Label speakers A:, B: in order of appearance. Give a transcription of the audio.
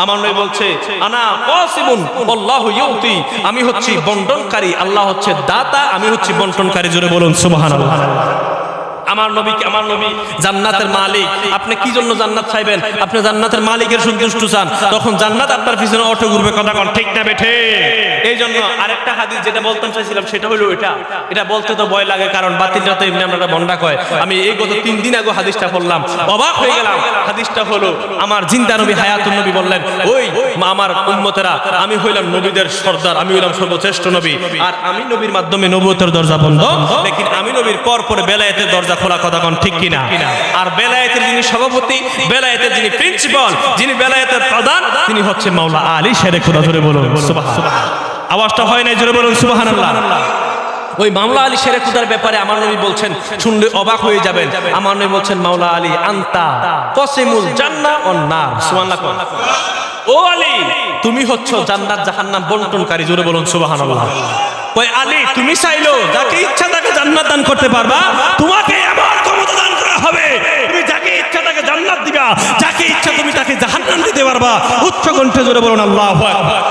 A: আমার নবী বলছে আনা কাসিমুন আল্লাহু ইউতি, আমি হচ্ছি বন্টনকারী, আল্লাহ হচ্ছে দাতা, আমি হচ্ছি বন্টনকারী। জোরে বলুন সুবহানাল্লাহ। আমার নবী জান্নাতের মালিক। আপনি কি জন্য জান্নাত চাইবেন? আপনি জান্নাতের মালিকের সন্তুষ্ট চান, তখন জান্নাত আপনার পিছনে অটো ঘুরবে। কথা কোন ঠিক না বেঠে? এই জন্য আরেকটা হাদিস যেটা বলতে চাইছিলাম সেটা হলো এটা বলতে তো ভয় লাগে, কারণ বাতিল রাতে এমনি আমরা বন্ডা কয়। আমি এই গত 3 দিন আগে হাদিসটা পড়লাম, অবাক হয়ে গেলাম। হাদিসটা হলো আমার জিন্দা নবী হায়াতুন নবী বললেন, ওই আমার উম্মতেরা, আমি হইলাম নবীদের সর্দার, আমি হইলাম সর্বশ্রেষ্ঠ নবী, আর আমি নবীর মাধ্যমে নবুয়তের দরজা বন্ধ, লেকিন আমি নবীর পর পরে বেলায়েতের দরজা খোলা। কথা কোন ঠিক কিনা? আর বেলায়েতের যিনি সভাপতি, বেলায়েতের যিনি প্রিন্সিপাল, যিনি বেলায়েতের প্রধান, তিনি হচ্ছে মাওলা আলী শেরে খুদা। জোরে বলুন সুবহানাল্লাহ। আওয়াজটা হয় না? জোরে বলুন সুবহানাল্লাহ। ওই মাওলা আলী শেরে খুদার ব্যাপারে আমার নবী বলছেন, শুনলে অবাক হয়ে যাবেন। আমার নবী বলছেন, মাওলা আলী আনতা কাসিমুল জান্নাহ ওয়ান নার। সুবহানাল্লাহ। ও আলী, তুমি হচ্ছ জান্নাত জাহান্নাম বন্টনকারী। জোরে বলুন সুবহানাল্লাহ। ওই আলী, তুমি চাইলো যাকে ইচ্ছা তাকে জান্নাত দান করতে পারবা, তোমাকে এমন ক্ষমতা দান করা হবে, তুমি যাকে ইচ্ছা তাকে জান্নাত দিবা, যাকে ইচ্ছা তুমি তাকে জাহান্নাম দিতে পারবা। উচ্চ কণ্ঠে জোরে বলুন আল্লাহু আকবার।